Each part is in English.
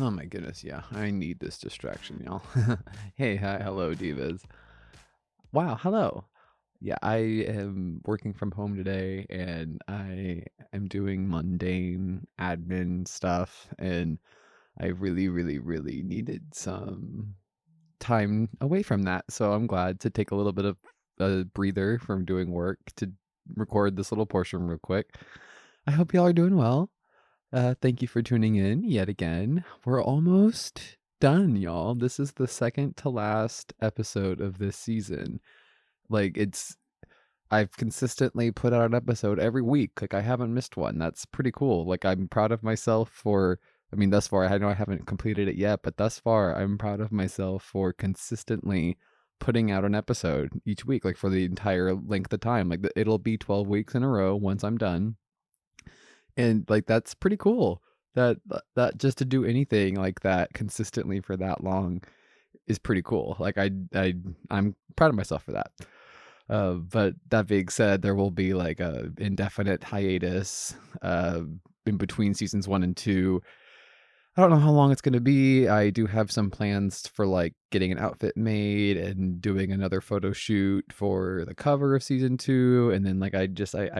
Oh my goodness, yeah. I need this distraction, y'all. Hey, hi, hello, divas. Wow, hello. Yeah, I am working from home today and I am doing mundane admin stuff and I really, really, really needed some time away from that. So I'm glad to take a little bit of a breather from doing work to record this little portion real quick. I hope y'all are doing well. Thank you for tuning in yet again. We're almost done, y'all. This is the second to last episode of this season. Like, I've consistently put out an episode every week. Like, I haven't missed one. That's pretty cool. Like, I'm proud of myself for, I mean, thus far, I know I haven't completed it yet, but thus far, I'm proud of myself for consistently putting out an episode each week, like for the entire length of time. Like, it'll be 12 weeks in a row once I'm done, and like that's pretty cool that just to do anything like that consistently for that long is pretty cool. Like I'm proud of myself for that. But that being said, there will be like a indefinite hiatus uh in between seasons 1 and 2. I don't know how long it's going to be. I do have some plans for like getting an outfit made and doing another photo shoot for the cover of season 2. And then like I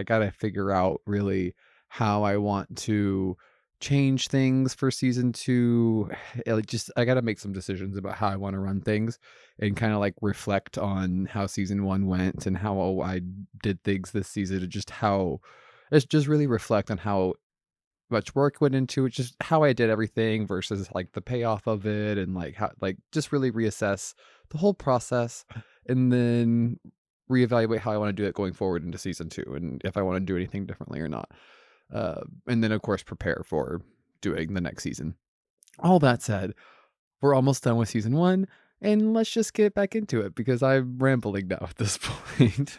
gotta figure out really how I want to change things for season 2. Like just I gotta make some decisions about how I want to run things and kind of like reflect on how season 1 went and how I did things this season, and just how it's just really reflect on how much work went into it, just how I did everything versus like the payoff of it, and like how like just really reassess the whole process, and then reevaluate how I want to do it going forward into season 2 and if I want to do anything differently or not. And then of course prepare for doing the next season. All that said, we're almost done with season 1, and let's just get back into it because I'm rambling now at this point.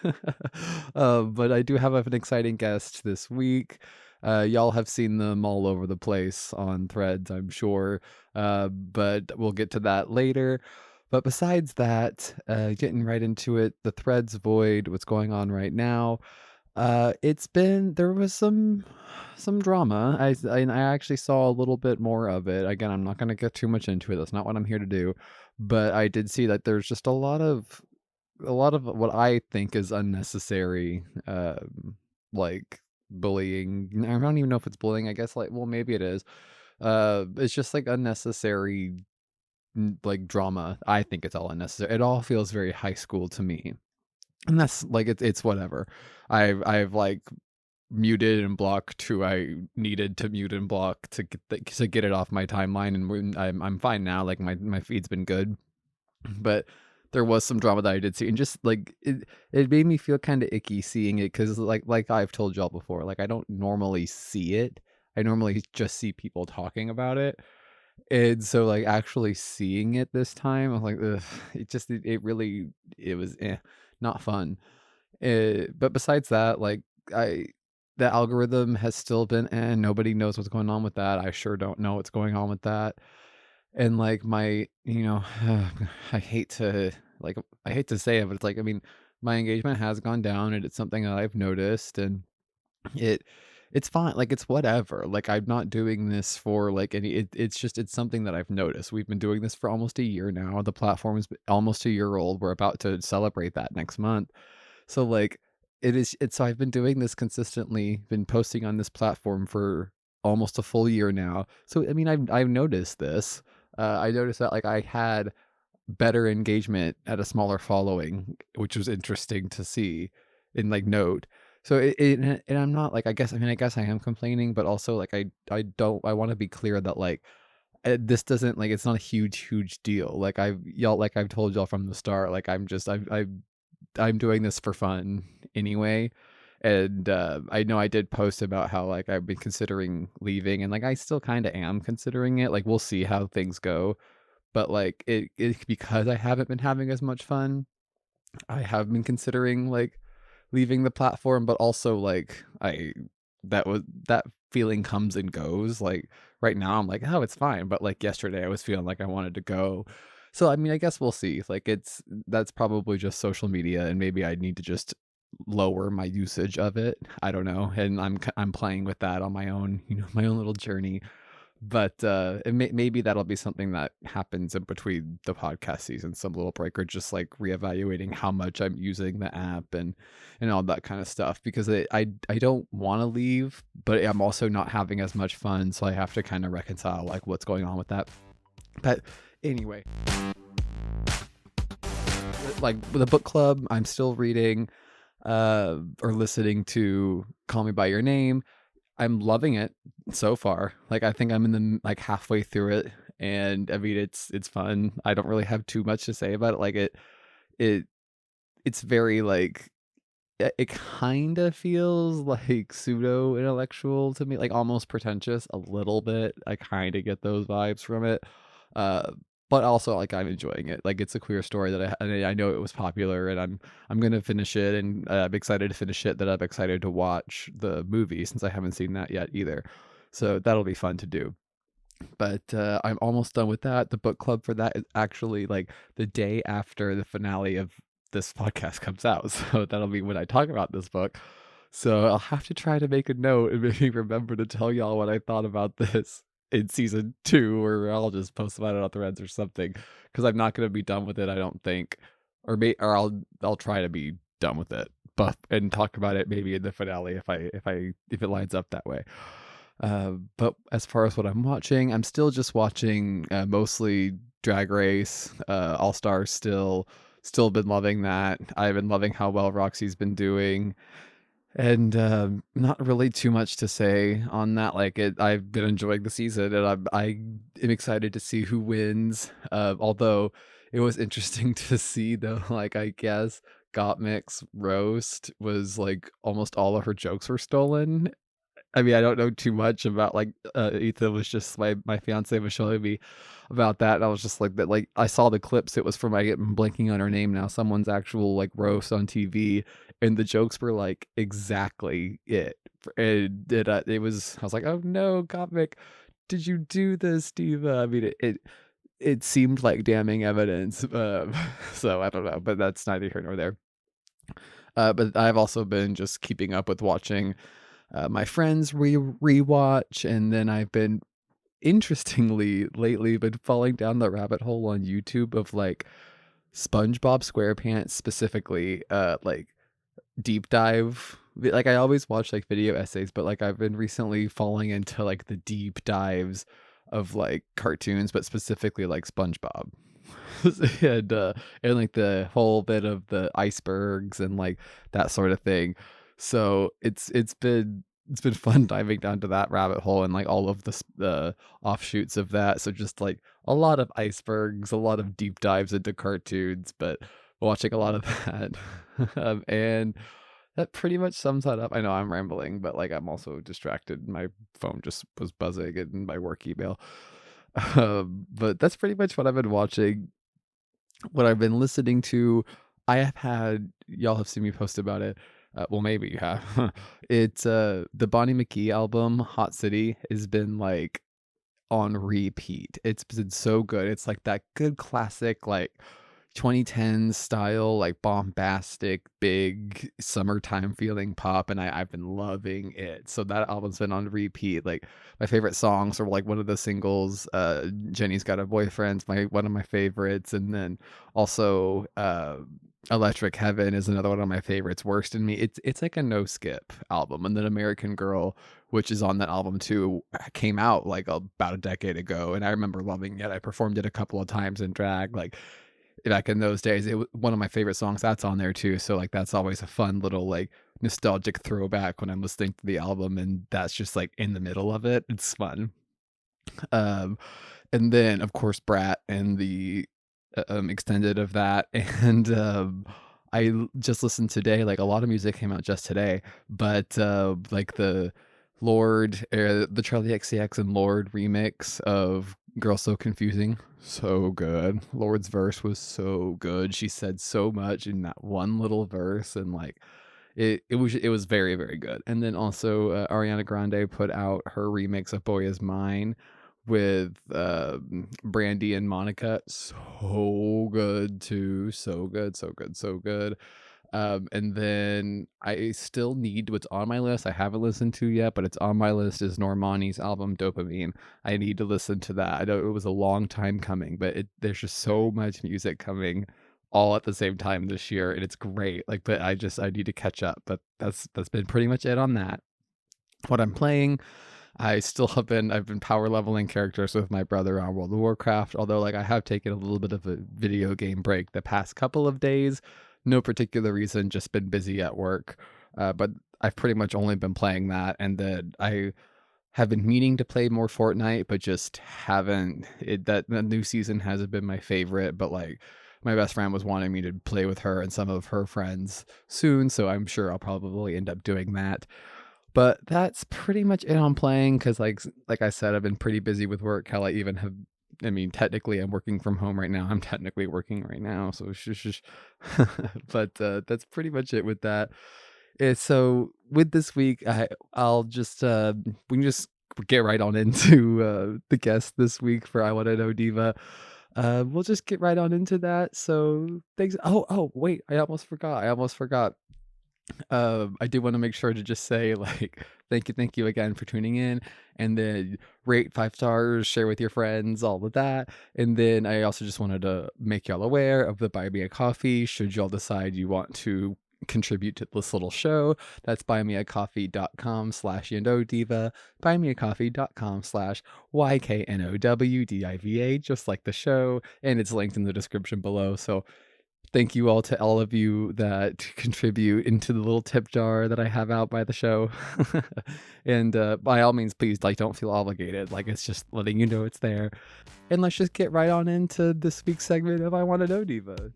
But I do have an exciting guest this week. Y'all have seen them all over the place on threads, I'm sure. But we'll get to that later. But besides that, getting right into it, the threads void, what's going on right now. It's been there was some drama. I actually saw a little bit more of it. Again, I'm not gonna get too much into it. That's not what I'm here to do. But I did see that there's just a lot of what I think is unnecessary, like bullying. I don't even know if it's bullying. I guess like well maybe it is. It's just like unnecessary like drama. I think it's all unnecessary. It all feels very high school to me. And that's like it's whatever. I've like muted and blocked who I needed to mute and block to get it off my timeline, and I'm fine now. Like my feed's been good, but there was some drama that I did see, and just like it made me feel kind of icky seeing it because like I've told y'all before, like I don't normally see it. I normally just see people talking about it, and so like actually seeing it this time, I'm like, ugh, it really it was not fun. But besides that, like I the algorithm has still been and nobody knows what's going on with that. I sure don't know what's going on with that. And like my, I hate to I hate to say it, but it's like I mean, my engagement has gone down and it's something that I've noticed, and it it's fine. Like it's whatever. Like I'm not doing this for like any it's just it's something that I've noticed. We've been doing this for almost a year now. The platform is almost a year old. We're about to celebrate that next month. So like it's so I've been doing this consistently, been posting on this platform for almost a full year now. So I mean I've noticed this. I noticed that like I had better engagement at a smaller following, which was interesting to see and like note. So and I'm not like I guess I am complaining, but also like I don't I want to be clear that like this doesn't like it's not a huge deal. Like I've told y'all from the start, like I'm doing this for fun anyway. And I know I did post about how like I've been considering leaving, and like I still kind of am considering it. Like we'll see how things go, but like it because I haven't been having as much fun, I have been considering like leaving the platform, but also like that feeling comes and goes. Like right now I'm like, oh, it's fine. But like yesterday I was feeling like I wanted to go. So I mean, I guess we'll see. Like that's probably just social media, and maybe I need to just lower my usage of it. I don't know. And I'm playing with that on my own, my own little journey. But maybe that'll be something that happens in between the podcast season, some little break, or just like reevaluating how much I'm using the app and all that kind of stuff. Because I don't want to leave, but I'm also not having as much fun, so I have to kind of reconcile like what's going on with that. But anyway, like with the book club, I'm still reading or listening to Call Me by Your Name. I'm loving it so far. Like I think I'm in the like halfway through it, and I mean it's fun. I don't really have too much to say about it. Like it it's very like it kind of feels like pseudo intellectual to me, like almost pretentious a little bit. I kind of get those vibes from it. Uh but also like I'm enjoying it. Like it's a queer story that I know it was popular, and I'm going to finish it, and I'm excited to finish it, that I'm excited to watch the movie since I haven't seen that yet either. So that'll be fun to do. But I'm almost done with that. The book club for that is actually like the day after the finale of this podcast comes out. So that'll be when I talk about this book. So I'll have to try to make a note and maybe remember to tell y'all what I thought about this in season 2, or I'll just post about it on Threads or something, because I'm not going to be done with it, I don't think, or I'll try to be done with it, but and talk about it maybe in the finale if it lines up that way. But as far as what I'm watching, I'm still just watching mostly Drag Race, All Stars. Still been loving that. I've been loving how well Roxy's been doing, and not really too much to say on that. Like I've been enjoying the season, and I am excited to see who wins. Although it was interesting to see though, like I guess Gottmik's roast was like almost all of her jokes were stolen. I mean, I don't know too much about like Ethan was just my fiance was showing me about that, and I was just like that. Like I saw the clips. It was from I'm blanking on her name now. Someone's actual like roast on TV, and the jokes were like exactly it. And it was. I was like, oh no, Gottmik, did you do this, diva? I mean, it seemed like damning evidence. So I don't know, but that's neither here nor there. But I've also been just keeping up with watching my friends rewatch, and then I've been interestingly lately been falling down the rabbit hole on YouTube of like SpongeBob SquarePants specifically, like deep dive. Like I always watch like video essays, but like I've been recently falling into like the deep dives of like cartoons, but specifically like SpongeBob. and and like the whole bit of the icebergs and like that sort of thing. So it's been fun diving down to that rabbit hole and like all of the offshoots of that. So just like a lot of icebergs, a lot of deep dives into cartoons, but watching a lot of that. And that pretty much sums that up. I know I'm rambling, but like I'm also distracted. My phone just was buzzing in my work email. But that's pretty much what I've been watching. What I've been listening to, I have had y'all have seen me post about it. Well, maybe you have. It's the Bonnie McKee album, Hot City, has been like on repeat. It's been so good. It's like that good classic like 2010s style, like bombastic, big summertime feeling pop, and I've been loving it. So that album's been on repeat. Like my favorite songs are like one of the singles, Jenny's Got a Boyfriend's one of my favorites, and then also Electric Heaven is another one of my favorites. Worst in Me. It's like a no skip album. And then American Girl, which is on that album too, came out like about a decade ago, and I remember loving it. I performed it a couple of times in drag. Like back in those days, it was one of my favorite songs that's on there too. So like that's always a fun little like nostalgic throwback when I'm listening to the album, and that's just like in the middle of it. It's fun. Um, and then of course Brat and the extended of that, and just listened today. Like a lot of music came out just today, but like the Charlie XCX and Lord remix of Girl So Confusing, so good. Lord's verse was so good. She said so much in that one little verse, and like it was very very good. And then also Ariana Grande put out her remix of Boy Is Mine with Brandy and Monica. So good too. So good, so good, so good. And then I still need what's on my list I haven't listened to yet, but it's on my list is Normani's album Dopamine. I need to listen to that. I know it was a long time coming, but there's just so much music coming all at the same time this year, and it's great. Like, but I need to catch up. But that's been pretty much it on that. What I'm playing, I've been power leveling characters with my brother on World of Warcraft, although like I have taken a little bit of a video game break the past couple of days. No particular reason, just been busy at work. But I've pretty much only been playing that, and then I have been meaning to play more Fortnite, but just haven't. That the new season hasn't been my favorite, but like my best friend was wanting me to play with her and some of her friends soon, so I'm sure I'll probably end up doing that. But that's pretty much it on playing because, like I said, I've been pretty busy with work. Hell, I mean, technically, I'm working from home right now. I'm technically working right now, so but that's pretty much it with that. So with this week, I'll just we can just get right on into the guest this week for I Want to Know Diva. We'll just get right on into that. So thanks. Oh, wait, I almost forgot. I do wanna make sure to just say, like, thank you again for tuning in, and then rate 5 stars, share with your friends, all of that, and then I also just wanted to make y'all aware of the Buy Me a Coffee should y'all decide you want to contribute to this little show. That's buymeacoffee.com/YNODiva, buymeacoffee.com/YKNOWDIVA, just like the show, and it's linked in the description below, so thank you all to all of you that contribute into the little tip jar that I have out by the show. And by all means, please, like, don't feel obligated. Like, it's just letting you know it's there. And let's just get right on into this week's segment of I Want to Know Diva.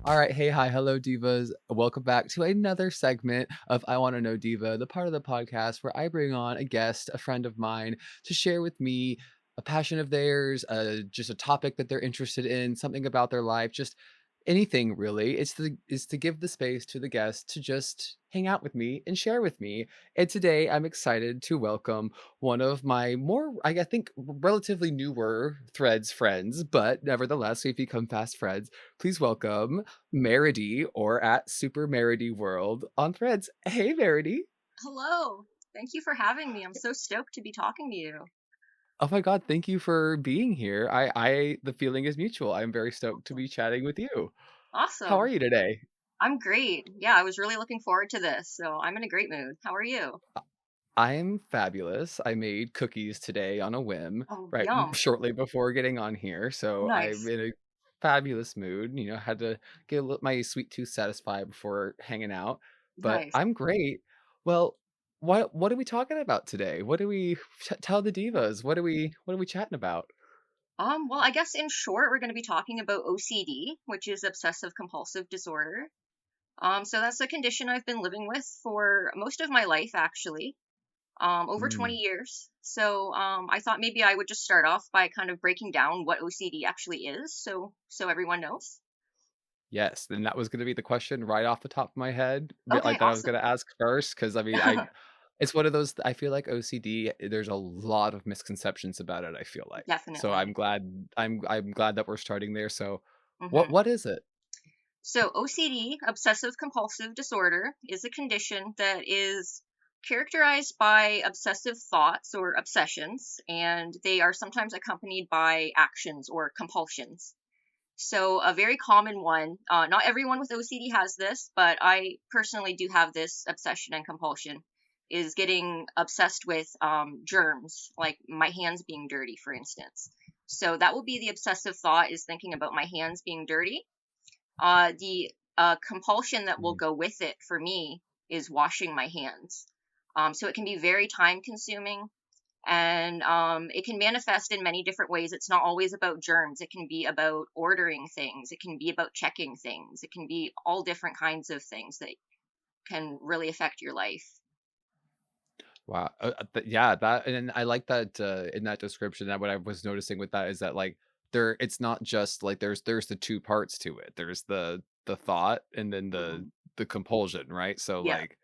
All right, hey, hi, hello, divas. Welcome back to another segment of I Want to Know Diva, the part of the podcast where I bring on a guest, a friend of mine, to share with me a passion of theirs, just a topic that they're interested in, something about their life, just anything really. It's to give the space to the guest to just hang out with me and share with me. And today I'm excited to welcome one of my more, I think, relatively newer Threads friends, but nevertheless, we've become fast friends. Please welcome Marady or at Super Marady World on Threads. Hey, Marady. Hello. Thank you for having me. I'm so stoked to be talking to you. Oh my God, thank you for being here. The feeling is mutual. I'm very stoked to be chatting with you. How are Awesome. you today? I'm great. Yeah, I was really looking forward to this, so I'm in a great mood. How are you? I'm fabulous. I made cookies today on a whim, Oh, right yum. shortly before getting on here. So I'm Nice. in a fabulous mood. You know, had to get my sweet tooth satisfied before hanging out, but Nice. I'm great. Well, what are we talking about today? What do we tell the divas? What are we chatting about? Well, I guess in short, we're going to be talking about OCD, which is obsessive compulsive disorder. So that's a condition I've been living with for most of my life, actually. Over 20 Mm. years. So I thought maybe I would just start off by kind of breaking down what OCD actually is, so everyone knows. Yes, and that was gonna be the question right off the top of my head, Okay, like, that I was awesome. gonna ask first, because I mean, it's one of those I feel like OCD, there's a lot of misconceptions about it, I feel like. So Definitely. I'm glad that we're starting there, so hmm what is it? So, OCD, obsessive compulsive disorder, is a condition that is characterized by obsessive thoughts or obsessions, and they are sometimes accompanied by actions or compulsions. So, a very common one, not everyone with OCD has this, but I personally do have this obsession and compulsion, is getting obsessed with germs, like my hands being dirty, for instance. So, that will be the obsessive thought, is thinking about my hands being dirty. The compulsion that will Mm. go with it for me is washing my hands. So, it can be very time consuming, and it can manifest in many different ways. It's not always about germs. It can be about ordering things. It can be about checking things. It can be all different kinds of things that can really affect your life. Wow, yeah, that and I like that, in that description, that what I was noticing with that is that, like, it's not just, like, there's the 2 parts to it. There's the thought and then Mhm. the compulsion, right? So, Yeah. like,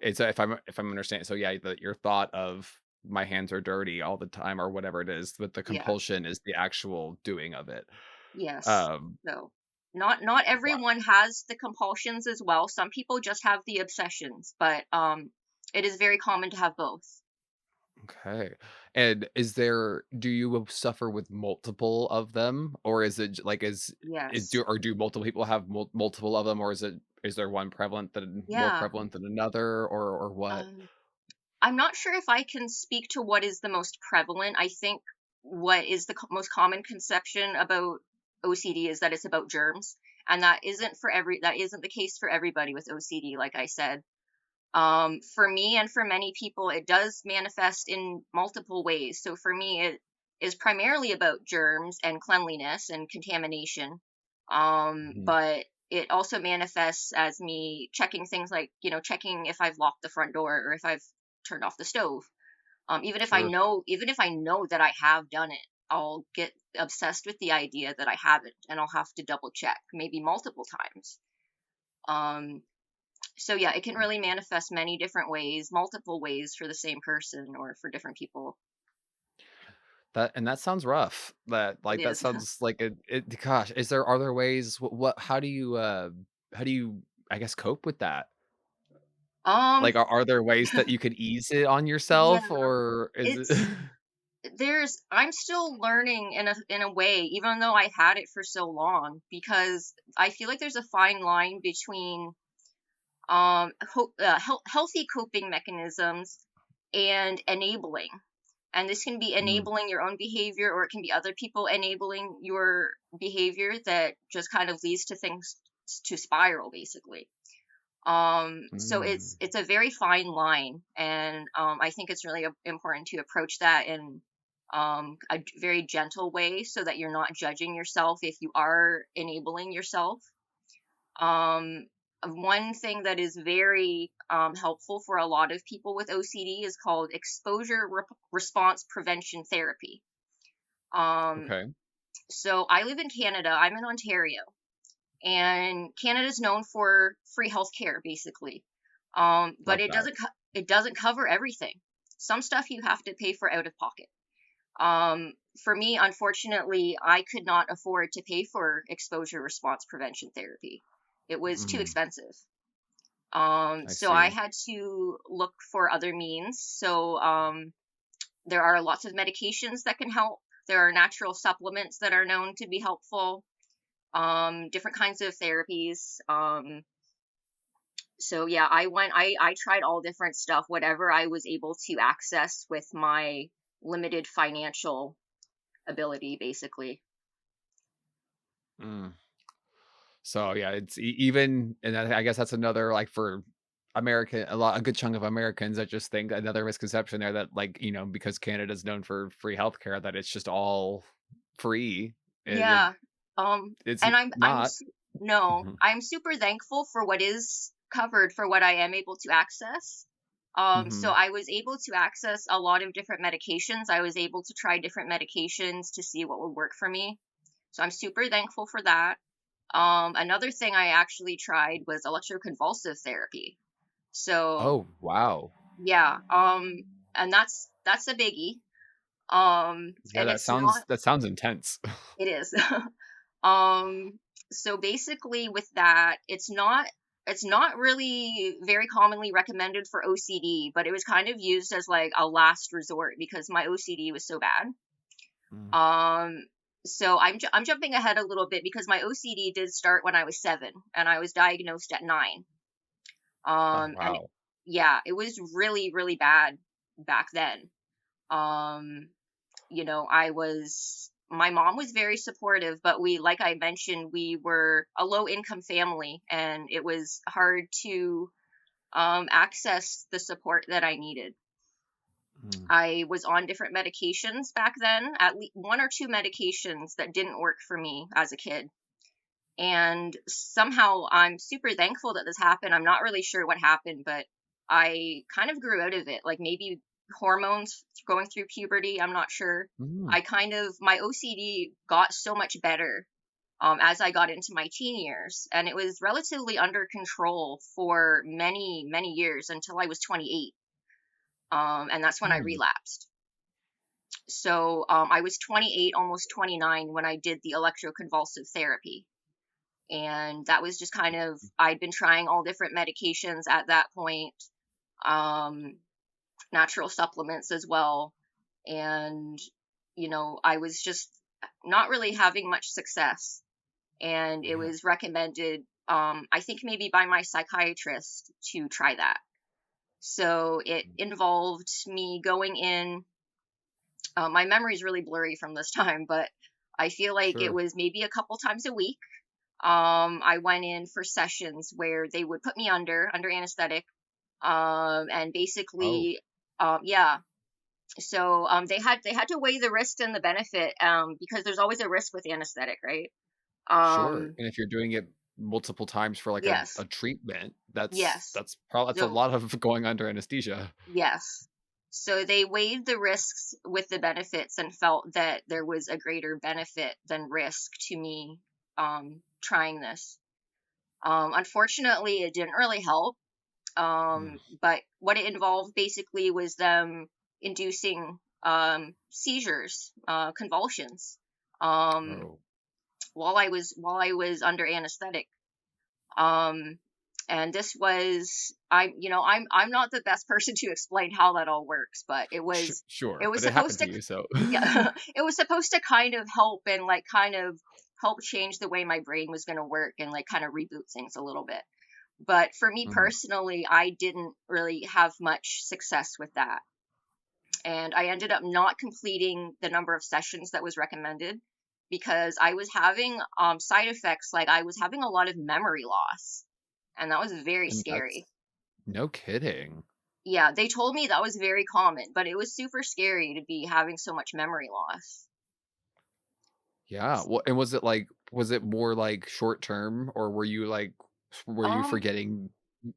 it's if I'm understanding, so yeah, your thought of my hands are dirty all the time or whatever it is, but the Yeah. compulsion is the actual doing of it. Yes. Um, So. Not Wow. everyone has the compulsions as well. Some people just have the obsessions, but it is very common to have both. Okay. And do you suffer with multiple of them, or is it like Yes. do multiple people have multiple of them, or is there one more Yeah. prevalent than another, or what? Um, I'm not sure if I can speak to what is the most prevalent. I think what is the most common conception about OCD is that it's about germs, and that isn't the case for everybody with OCD. Like I said, for me and for many people, it does manifest in multiple ways. So for me, it is primarily about germs and cleanliness and contamination. Mhm. But it also manifests as me checking things like, checking if I've locked the front door or if I've turned off the stove. Sure. Even if I know that I have done it, I'll get obsessed with the idea that I haven't, and I'll have to double check, maybe multiple times. Um, so yeah, it can really manifest many different ways, multiple ways for the same person or for different people. That sounds rough. It That is. sounds like gosh, are there ways what how do you, I guess, cope with that? Um, Like, are there ways that you could ease it on yeah, yourself, or is it it's I'm still learning in a way, even though I had it for so long, because I feel like there's a fine line between healthy coping mechanisms and enabling. And this can be Mm, enabling your own behavior, or it can be other people enabling your behavior that just kind of leads to things to spiral, basically. So mm, it's a very fine line, and I think it's really important to approach that in a very gentle way, so that you're not judging yourself if you are enabling yourself. Um, One thing that is very helpful for a lot of people with OCD is called response prevention therapy. Um, okay. so I live in Canada. I'm in Ontario, and Canada is known for free healthcare, basically. But Love that. it doesn't cover everything. Some stuff you have to pay for out of pocket. Um, for me, unfortunately, I could not afford to pay for exposure response prevention therapy. It was too Mm, expensive. I So I see. had to look for other means. So there are lots of medications that can help. There are natural supplements that are known to be helpful. Different kinds of therapies. So yeah, I tried all different stuff, whatever I was able to access with my limited financial ability, basically. Mm. So, yeah, it's even and I guess that's another, like, for a good chunk of Americans, I just think another misconception there that, like, because Canada's known for free healthcare, that it's just all free, and Yeah. Um, it's and not. no, Mhm, I'm super thankful for what is covered, for what I am able to access. So mhm. I was able to access a lot of different medications. I was able to try different medications to see what would work for me. So I'm super thankful for that. Another thing I actually tried was electroconvulsive therapy. So Oh, wow. yeah, and that's a biggie. Yeah, And it's not, that sounds intense. it is. Um, so basically with that, it's not really very commonly recommended for OCD, but it was kind of used as like a last resort because my OCD was so bad. Mm. Um, so I'm jumping ahead a little bit because my OCD did start when I was 7 and I was diagnosed at 9. Oh, And wow. yeah, it was really really bad back then. Um, I was my mom was very supportive, but like I mentioned, we were a low income family, and it was hard to access the support that I needed. Mm, I was on different medications back then, at least one or two medications that didn't work for me as a kid. And somehow I'm super thankful that this happened. I'm not really sure what happened, but I kind of grew out of it. Like maybe hormones going through puberty, I'm not sure. mm, My OCD got so much better as I got into my teen years, and it was relatively under control for many, many years until I was 28. And that's when I mm. relapsed. So I was 28, almost 29 when I did the electroconvulsive therapy. And that was just kind of, I'd been trying all different medications at that point, um, natural supplements as well. And, I was just not really having much success. And it Man. was recommended, I think maybe by my psychiatrist, to try that. So it involved me going in. My memory is really blurry from this time, but I feel like it Sure. was maybe a couple times a week. I went in for sessions where they would put me under anesthetic, and Oh, basically, yeah. So they had to weigh the risk and the benefit, because there's always a risk with anesthetic, right? sure. Um, And if you're doing it multiple times for like a yes, treatment, that's yes. that's probably that's a So lot of going under anesthesia. yes. So they weighed the risks with the benefits and felt that there was a greater benefit than risk to me, trying this. Unfortunately, it didn't really help. Mm. But what it involved basically was them inducing, seizures, convulsions, um, Oh, while I was under anesthetic. Um, and this was, I'm not the best person to explain how that all works, but it sure. was But it supposed happened to to, you, so. yeah, it was supposed to kind of help and like kind of help change the way my brain was going to work and like kind of reboot things a little bit. But for me Mhm. personally, I didn't really have much success with that. And I ended up not completing the number of sessions that was recommended because I was having, side effects, like I was having a lot of memory loss. And that was very And that's scary. no kidding. Yeah, they told me that was very common, but it was super scary to be having so much memory loss. Yeah. Well, and was it more like short term, or were you Um, forgetting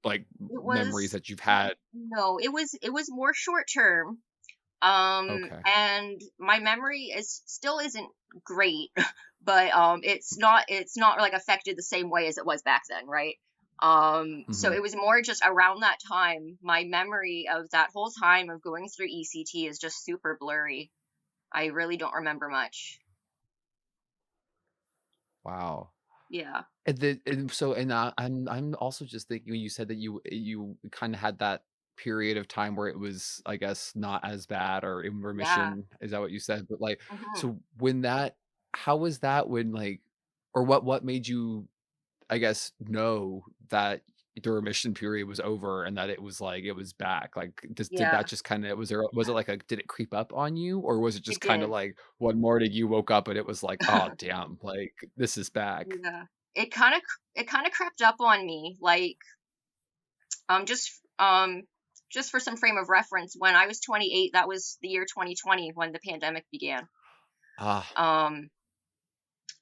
like it memories was that you've had? no, it was more short term. Okay. And my memory is still isn't great, but it's not like affected the same way as it was back then, right? So Mhm. it was more just around that time. My memory of that whole time of going through ECT is just super blurry. I really don't remember much. Wow. Yeah. I'm also just thinking when you said that you kinda had that period of time where it was, I guess, not as bad or in Yeah. remission, is that what you said? But, like, Hmm. so when that how was that when, like or what made you, I guess, know that the remission period was over and that it was, like, it was back? Like, did that Yeah. just kinda was it like a did it creep up on you? Or was it just It kinda did. like one morning you woke up and it was like, "Oh, damn, like, this is back." Yeah. It kind of crept up on me, like, Um, just just for some frame of reference, when I was 28, that was the year 2020 when the pandemic began. Ah. Um,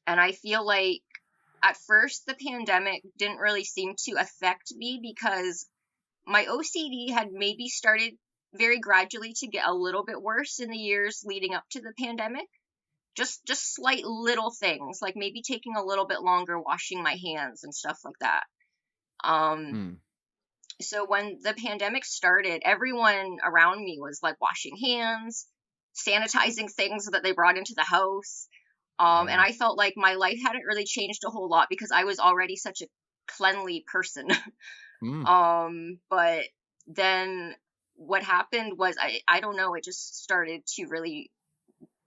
and I feel like at first the pandemic didn't really seem to affect me because my OCD had maybe started very gradually to get a little bit worse in the years leading up to the pandemic. Just slight little things, like maybe taking a little bit longer washing my hands and stuff like that. Um, Mm. so when the pandemic started, everyone around me was like washing hands, sanitizing things that they brought into the house. And Yeah. I felt like my life hadn't really changed a whole lot because I was already such a cleanly person. Mm, But then what happened was, I don't know, it just started to really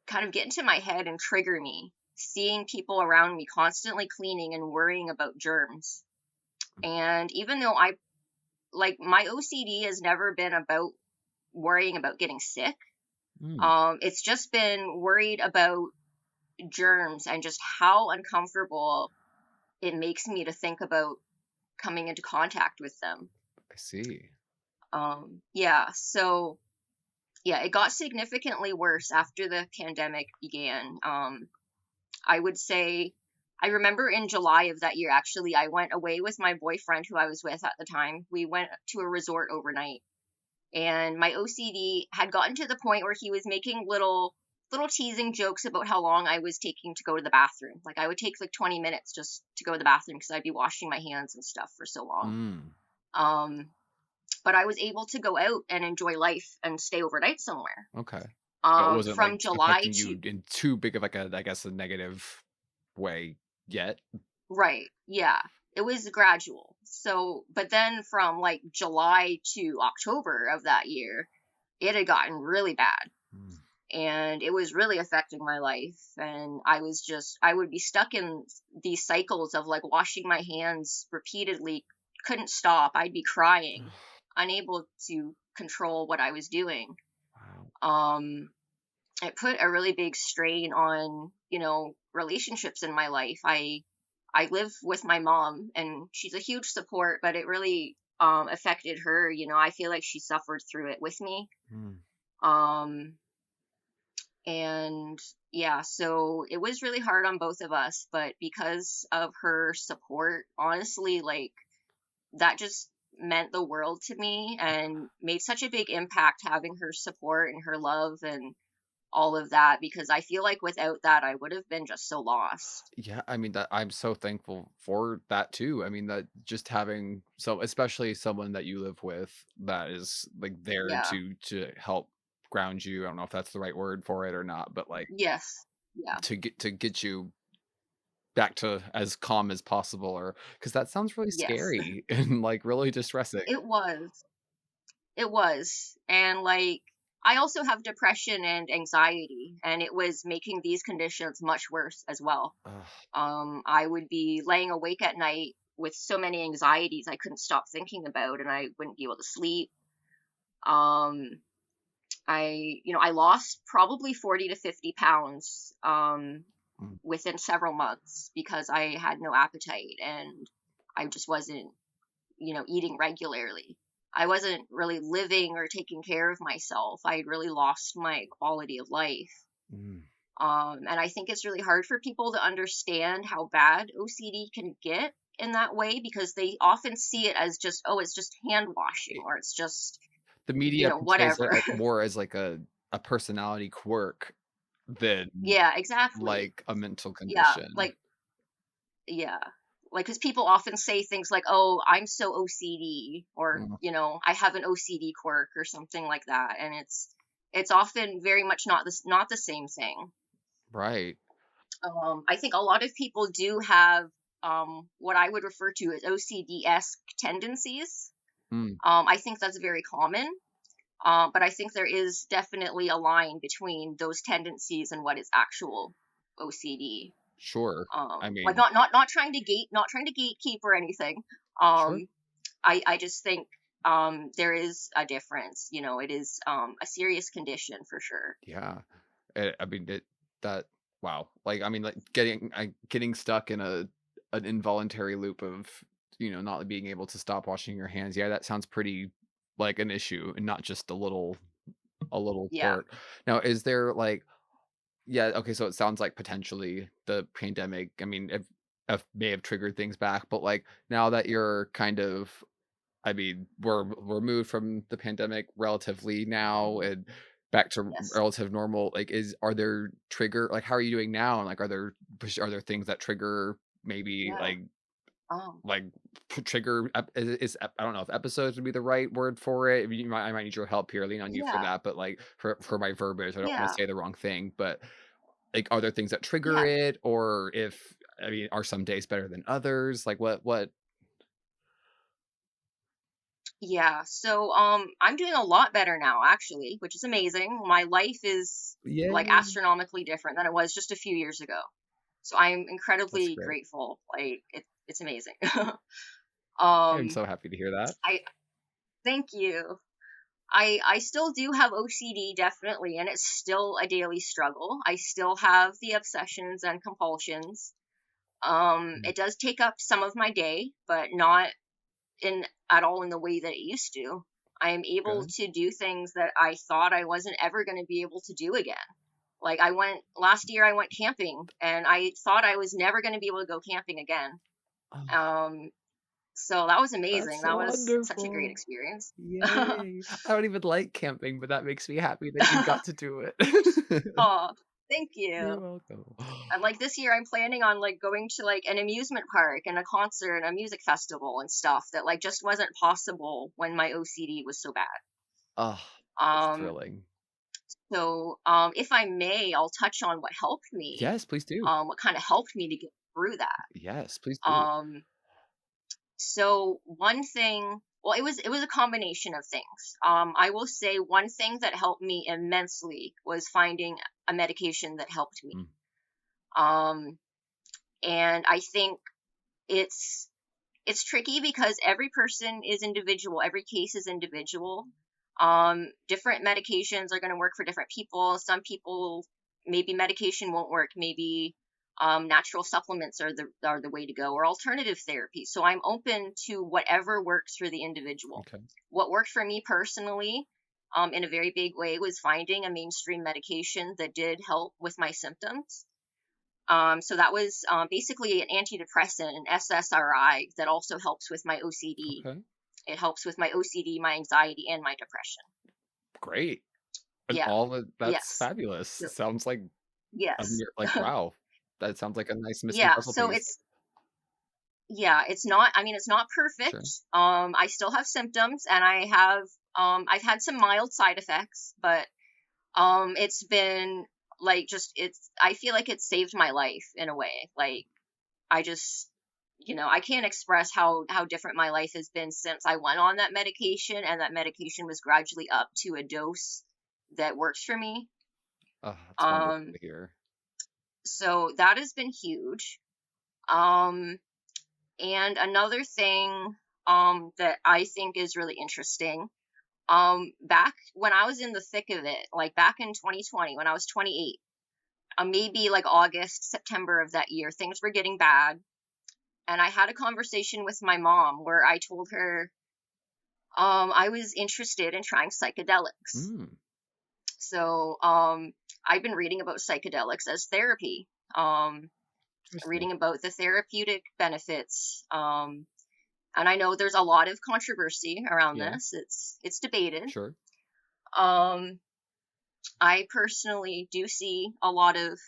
kind of get into my head and trigger me, seeing people around me constantly cleaning and worrying about germs. And even though my OCD has never been about worrying about getting sick. mm. It's just been worried about germs and just how uncomfortable it makes me to think about coming into contact with them. I see. Yeah, so yeah, it got significantly worse after the pandemic began. I would say I remember in July of that year, actually, I went away with my boyfriend who I was with at the time. We went to a resort overnight, and my OCD had gotten to the point where he was making little teasing jokes about how long I was taking to go to the bathroom. Like I would take like 20 minutes just to go to the bathroom because I'd be washing my hands and stuff for so long. Mm, Um, but I was able to go out and enjoy life and stay overnight somewhere. okay. So it wasn't, From like, July affecting to you in too big of, like, a I guess, a negative way yet? Right. Yeah. It was gradual. So, but then from like July to October of that year, it had gotten really bad Mm. and it was really affecting my life. And I would be stuck in these cycles of like washing my hands repeatedly, couldn't stop. I'd be crying, unable to control what I was doing. Wow. Um, it put a really big strain on, relationships in my life. I live with my mom and she's a huge support, but it really affected her. I feel like she suffered through it with me. Mm. Um and yeah, so it was really hard on both of us, but because of her support, honestly, like that just meant the world to me and made such a big impact having her support and her love and all of that, because I feel like without that I would have been just so lost. Yeah, I mean, that I'm so thankful for that too. I mean, that just having especially someone that you live with that is, like, there Yeah. to help ground you. I don't know if that's the right word for it or not, but, like, Yes. Yeah. to get you back to as calm as possible, or because that sounds really Yes. scary and, like, really distressing. It was. It was. And like I also have depression and anxiety, and it was making these conditions much worse as well. Ugh. I would be laying awake at night with so many anxieties I couldn't stop thinking about, and I wouldn't be able to sleep. Um, I lost probably 40 to 50 pounds Mm. within several months because I had no appetite and I just wasn't, eating regularly. I wasn't really living or taking care of myself. I had really lost my quality of life. Mm. And I think it's really hard for people to understand how bad OCD can get in that way because they often see it as just, oh, it's just hand washing or it's just, The media portrays it whatever. more as like a personality quirk than Yeah, exactly. like a mental Yeah, condition. like, yeah. Like, because people often say things like, oh, I'm so OCD, or, Mm, I have an OCD quirk or something like that. And it's often very much not the same thing. right. I think a lot of people do have what I would refer to as OCD-esque tendencies. Mm, I think that's very common, but I think there is definitely a line between those tendencies and what is actual OCD. sure. I Like mean, not trying to gatekeep or anything. sure. Um, I just think there is a difference. It is a serious condition for sure. Yeah. I mean, that wow. Like, I mean, like, getting stuck in an involuntary loop of, not being able to stop washing your hands. Yeah, that sounds pretty like an issue and not just a little Yeah. quirk. Now, is there, like yeah, okay, so it sounds like potentially the pandemic, I mean, it may have triggered things back, but, like, now that you're kind of I mean, we're removed from the pandemic relatively now and back to Yes. relative normal, like, are there how are you doing now? And, like, are there things that trigger maybe, Yeah. Um. like, trigger I don't know if episodes would be the right word for it. I might need your help here, lean on you for Yeah. that, but, like, for my verbiage, I don't wanna Yeah. say the wrong thing, but, like, are there things that trigger Yeah. it? Or if I mean, are some days better than others? Like, what Yeah. So I'm doing a lot better now actually, which is amazing. My life is like Yay. astronomically different than it was just a few years ago. So I'm That's incredibly great. grateful. Like it's amazing. I'm um so happy to hear that. I thank you. I still do have OCD definitely, and it's still a daily struggle. I still have the obsessions and compulsions. Mm, It does take up some of my day, but not in at all in the way that it used to. I am able good. to do things that I thought I wasn't ever going to be able to do again. Like I went last year I went camping and I thought I was never going to be able to go camping again. Oh, Um so that was that's amazing. That so was such a great wonderful. experience. Yay. I don't even like camping, but that makes me happy that you got to do it. Oh, thank You're you. welcome. And like this year I'm planning on like going to like an amusement park and a concert and a music festival and stuff that like just wasn't possible when my OCD was so bad. Oh, that's Um thrilling. So, if I may, I'll touch on what helped me, Yes, please do. what kind of helped me to get. through that. Yes, please do. Um, so one thing, well, it was a combination of things. I will say one thing that helped me immensely was finding a medication that helped me. Mm, Um, and I think it's it's tricky because every person is individual, every case is individual. Different medications are going to work for different people. Some people, maybe medication won't work, maybe natural supplements are the way to go, or alternative therapy. So I'm open to whatever works for the individual. okay, What worked for me personally, in a very big way, was finding a mainstream medication that did help with my symptoms. So that was basically an antidepressant, an SSRI, that also helps with my OCD. okay, It helps with my OCD, my anxiety, and my depression. great. And Yeah. all of that's Yes. fabulous. So, Sounds like yes. like, wow, that sounds like a nice missing Yeah. puzzle So piece. it's yeah, it's not. I mean, it's not perfect. Sure. I still have symptoms, and I've had some mild side effects, but it's been like just it's. I feel like it saved my life in a way. Like I just, I can't express how different my life has been since I went on that medication, and that medication was gradually up to a dose that works for me. Oh, that's wonderful Um, to hear. so that has been huge. Um, and another thing that I think is really interesting, back when I was in the thick of it, like back in 2020, when I was 28, maybe like August, September of that year, things were getting bad. And I had a conversation with my mom where I told her I was interested in trying psychedelics. Mm, So I've been reading about psychedelics as therapy, interesting. reading about the therapeutic benefits. And I know there's a lot of controversy around Yeah, this. It's debated. sure, Um, I personally do see a lot of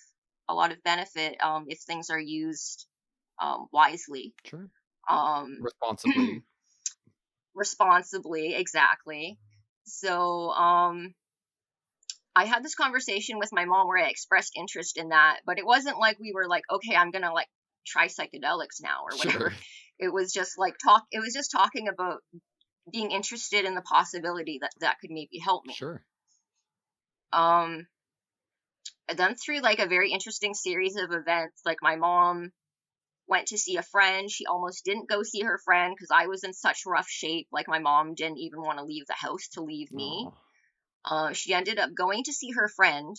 benefit if things are used wisely. sure. Um, Responsibly. responsibly, exactly. So, I had this conversation with my mom where I expressed interest in that, but it wasn't like we were like, okay, I'm gonna like try psychedelics now or Sure, whatever. It was just like talk. It was just talking about being interested in the possibility that that could maybe help me. sure. Um, and then through like a very interesting series of events, like my mom went to see a friend. She almost didn't go see her friend because I was in such rough shape. Like my mom didn't even want to leave the house to leave me. Oh, She ended up going to see her friend.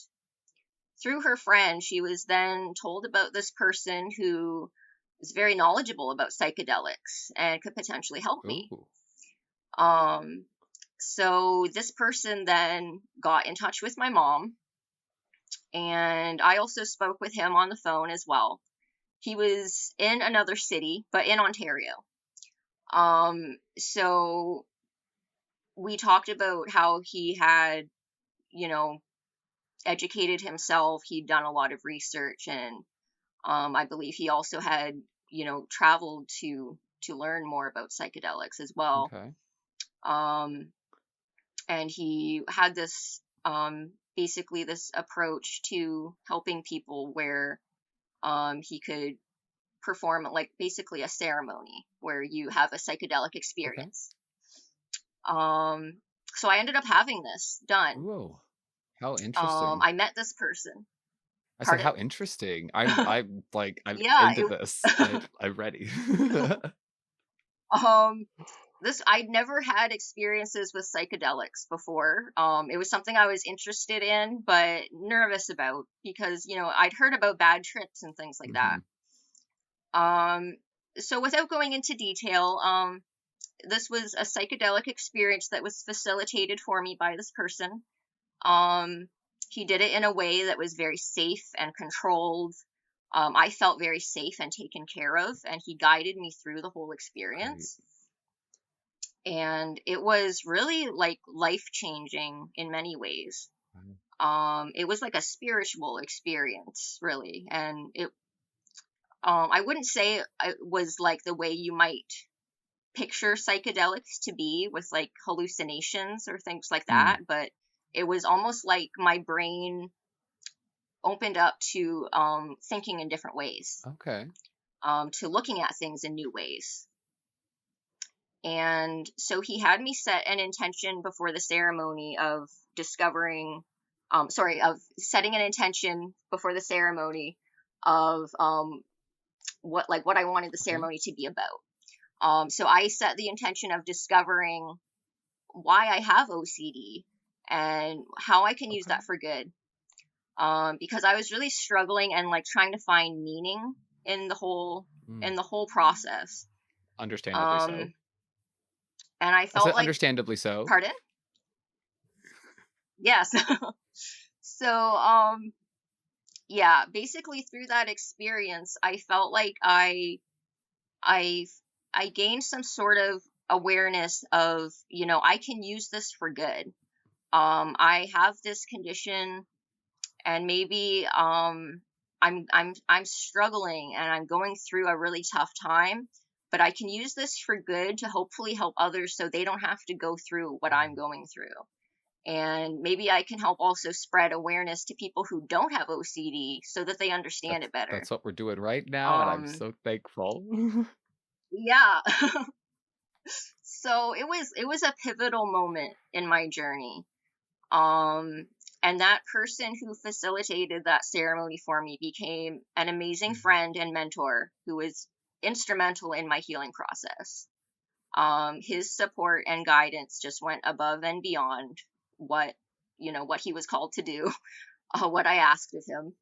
Through her friend, she was then told about this person who was very knowledgeable about psychedelics and could potentially help me. ooh, Um, so this person then got in touch with my mom, and I also spoke with him on the phone as well. He was in another city, but in Ontario. So we talked about how he had, you know, educated himself. He'd done a lot of research, and I believe he also had, traveled to learn more about psychedelics as well. okay, Um, and he had this basically this approach to helping people where he could perform like basically a ceremony where you have a psychedelic okay. experience. Um, so I ended up having this done. Whoa, how interesting. I met this person. I said, Pardon? "How interesting." I'm Yeah. into this. I'm ready. Um, this I'd never had experiences with psychedelics before. It was something I was interested in, but nervous about because I'd heard about bad trips and things like that. Mhm, Um, so without going into detail, this was a psychedelic experience that was facilitated for me by this person. Um, he did it in a way that was very safe and controlled. I felt very safe and taken care of, and he guided me through the whole great. experience. And it was really like life changing in many ways. Wow, It was like a spiritual experience, really, and it. I wouldn't say it was like the way you might picture psychedelics to be with like hallucinations or things like mm, that, but it was almost like my brain opened up to thinking in different ways. okay. to looking at things in new ways. And so he had me set an intention before the ceremony of discovering, of setting an intention before the ceremony of what I wanted the Okay. ceremony to be about. So I set the intention of discovering why I have OCD and how I can use Okay. that for good. Because I was really struggling and like trying to find meaning in the whole Mm. in the whole process. Understandably so. Um, and I I felt said like, understandably so. pardon? Yes. So yeah, basically through that experience, I felt like I I gained some sort of awareness of, I can use this for good. I have this condition, and maybe I'm struggling and I'm going through a really tough time, but I can use this for good to hopefully help others so they don't have to go through what I'm Mm. going through. And maybe I can help also spread awareness to people who don't have OCD so that they understand it better. That's what we're doing right now, and I'm Um, so thankful. yeah. So it was a pivotal moment in my journey. Um, and that person who facilitated that ceremony for me became an amazing Mhm. friend and mentor who was instrumental in my healing process. His support and guidance just went above and beyond what what he was called to do, what I asked of him.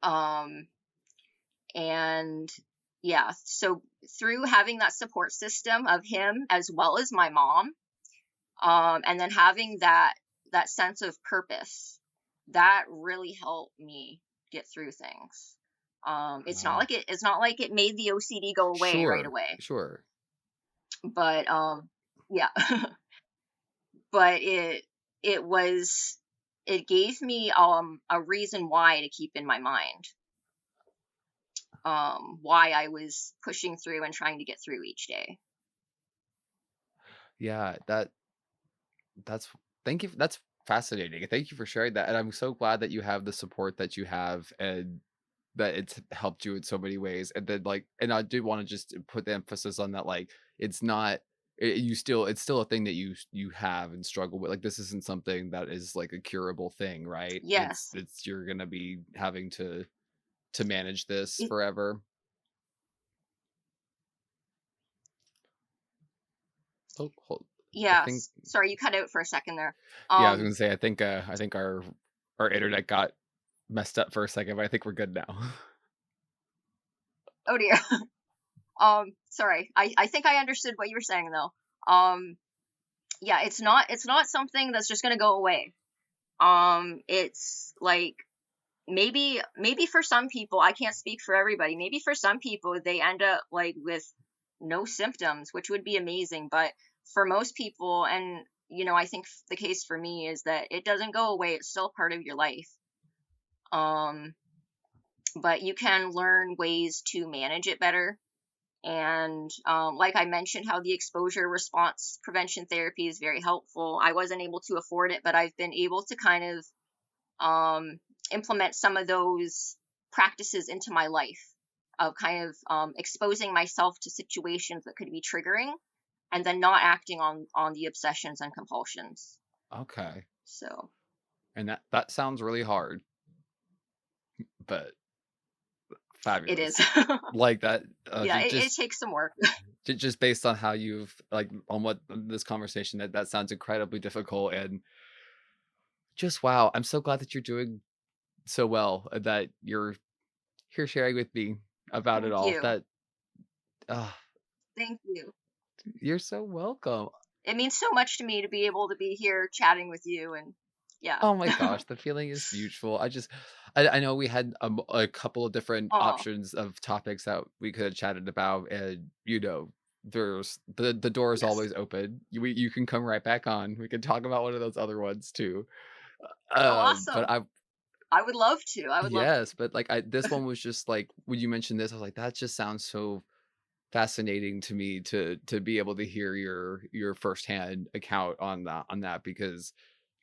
Um, and yeah, so through having that support system of him as well as my mom, and then having that sense of purpose, that really helped me get through things. Wow. It's not like it made the OCD go away right Sure, away, sure. but yeah. But it was it gave me a reason why to keep in my mind, why I was pushing through and trying to get through each day. Yeah, that's thank you that's fascinating. Thank you for sharing that, and I'm so glad that you have the support that you have and that it's helped you in so many ways, and then, like and I do wanna just put the emphasis on that, like, it's not it's still a thing that you have and struggle with, like, this isn't something that is, like, a curable thing, right? Yes. It's you're gonna be having to manage this It, forever. Oh, hold I think yes. Sorry, you cut out for a second there. yeah, I was Um, gonna say, I think our internet got messed up for a second, but I think we're good now. oh dear. Sorry. I think I understood what you were saying though. Yeah, it's not something that's just gonna go away. It's like maybe for some people, I can't speak for everybody. Maybe for some people they end up like with no symptoms, which would be amazing. But for most people, and I think the case for me is that it doesn't go away. It's still part of your life. Um, but you can learn ways to manage it better. And like I mentioned, how the exposure response prevention therapy is very helpful. I wasn't able to afford it, but I've been able to kind of um, implement some of those practices into my life of kind of exposing myself to situations that could be triggering, and then not acting on the obsessions and compulsions. Okay, So and that sounds really hard, but it is. fabulous. Like that, Yeah, it takes some work. just based on how you've like on what this conversation that sounds incredibly difficult and just wow. I'm so glad that you're doing so well and that you're here sharing with me about it Thank all. you. That uh, Thank you. you're so welcome. It means so much to me to be able to be here chatting with you, and yeah. Oh my gosh, the feeling is mutual. I know we had a couple of different Oh, options of topics that we could have chatted about, and there's the door is yes. always open. You can come right back on. We can talk about one of those other ones too. Oh, But awesome. I I would love to. I would love yes, to. but like this one was just like when you mentioned this, I was like, that just sounds so fascinating to me to be able to hear your firsthand account on that because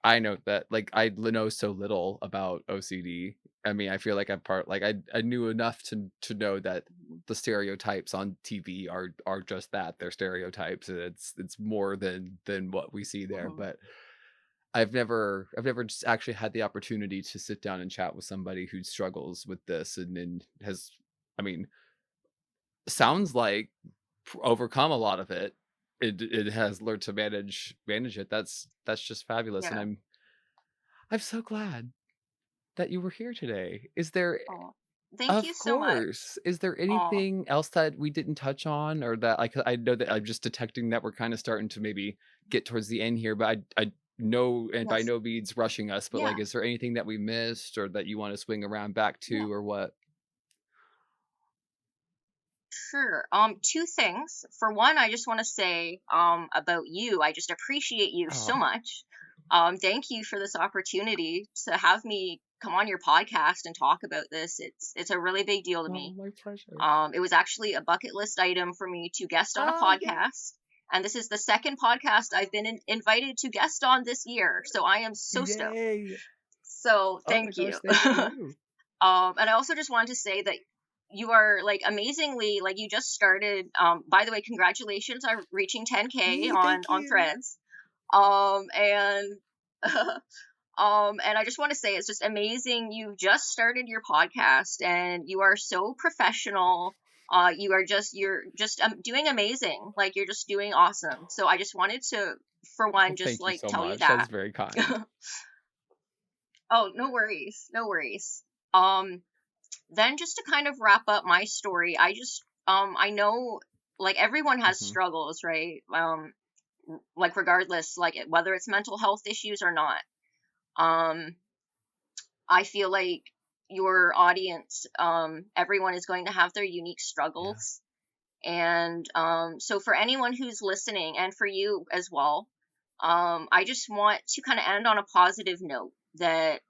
I know that, like, know so little about OCD. I mean, I feel like I'm part like, I knew enough to know that Mhm. the stereotypes on TV are just that, they're stereotypes, and it's more than what we see there, Mhm. but I've never just actually had the opportunity to sit down and chat with somebody who struggles with this and has, I mean, sounds like overcome a lot of it. It has learned to manage it. That's just fabulous, and Yeah. I'm so glad that you were here today. Is there Oh, thank you Of so much. course. Is there Oh, anything else that we didn't touch on or that I know that I'm just detecting that we're kinda starting to maybe get towards the end here, but I know and by yes. no means rushing us, but, like, Yeah. is there anything that we missed or that you wanna swing around back Yeah. to or what? Sure. Two things. For one, I just want to say about you. I just appreciate you so Oh, much. Thank you for this opportunity to have me come on your podcast and talk about this. It's a really big deal to oh, me. my pleasure. It was actually a bucket list item for me to guest on a Ah, yeah. podcast, and this is the second podcast I've been invited to guest on this year. So I am so stoked. Yay. So Oh my thank gosh, you. thank you. And I also just wanted to say that you are like amazingly like you just started. By the way, congratulations on reaching 10K Yee, thank on you. Threads. And and I just want to say it's just amazing. You just started your podcast and you are so professional. You're just doing amazing. Like you're just doing awesome. So I just wanted to, for one, Well, just thank you like so tell you much. That's that. very kind. Oh, no worries, no worries. Um, then just to kind of wrap up my story, I know like everyone has Mhm. struggles, right? Like regardless, like whether it's mental health issues or not. Um, I feel like your audience, everyone is going to have their unique Yeah. struggles. And so for anyone who's listening and for you as well, I just want to kind of end on a positive note that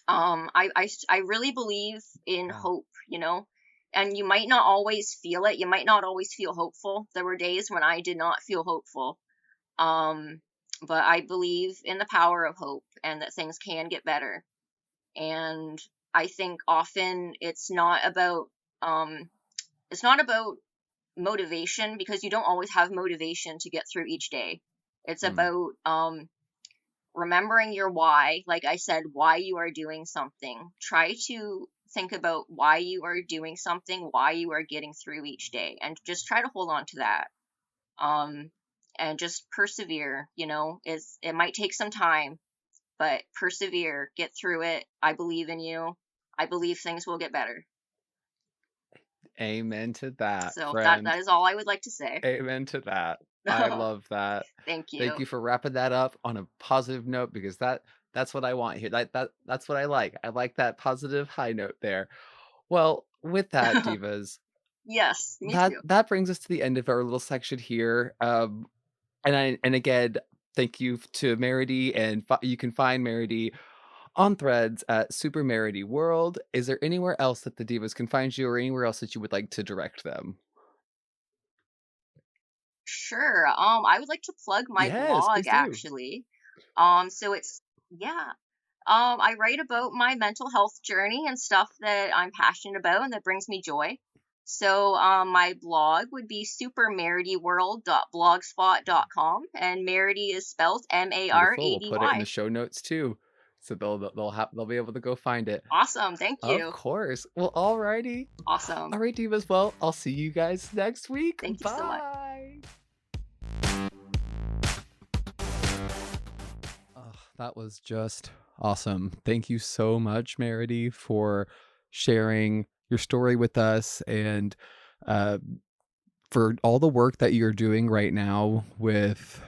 I really believe in Wow. hope, you know, and you might not always feel it. You might not always feel hopeful. There were days when I did not feel hopeful. Um, but I believe in the power of hope and that things can get better. And I think often um, it's not about motivation because you don't always have motivation to get through each day. It's Mm. about remembering your why, like I said, why you are doing something. Try to think about why you are doing something, why you are getting through each day, and just try to hold on to that. Um, and just persevere. It might take some time, but persevere, get through it. I believe in you. I believe things will get better. Amen to that, So that friend. is all I would like to say. Amen to that. I love that. Thank Thank you. you for wrapping that up on a positive note because that's what I want here. That's what I like. I like that positive high note there. Well, with that, divas, Yes, me that too. that brings us to the end of our little section here. And again, thank you to Marady, and you can find Marady on Threads at Super Marady World. Is there anywhere else that the divas can find you, or anywhere else that you would like to direct them? Sure. I would like to plug my Yes, blog please do. actually. So it's yeah. I write about my mental health journey and stuff that I'm passionate about and that brings me joy. So my blog would be supermaridyworld.blogspot.com, and Marady is spelled Beautiful, we'll Marady. put it in the show notes too, so they'll be able to go find it. Awesome. Thank Of you. course. Well, alrighty. Awesome. Alright, divas, well, I'll see you guys next week. Thank you so much. Bye. Oh, that was just awesome. Thank you so much, Marity, for sharing your story with us and uh, for all the work that you're doing right now with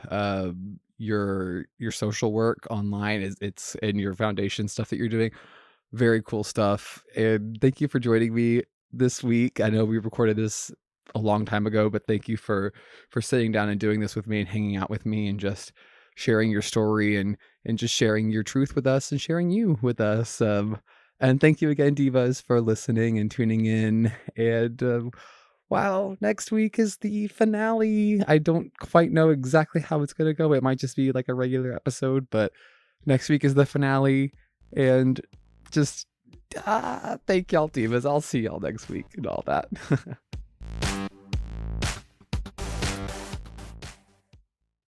your social work online. It's in your foundation stuff that you're doing. Very cool stuff. And thank you for joining me this week. I know we recorded this a long time ago, but thank you for sitting down and doing this with me and hanging out with me and just sharing your story and just sharing your truth with us and sharing you with us. And thank you again, divas, for listening and tuning in. And Wow, next week is the finale. I don't quite know exactly how it's gonna go. It might just be like a regular episode, but next week is the finale, and just thank y'all, divas. I'll see y'all next week and all that.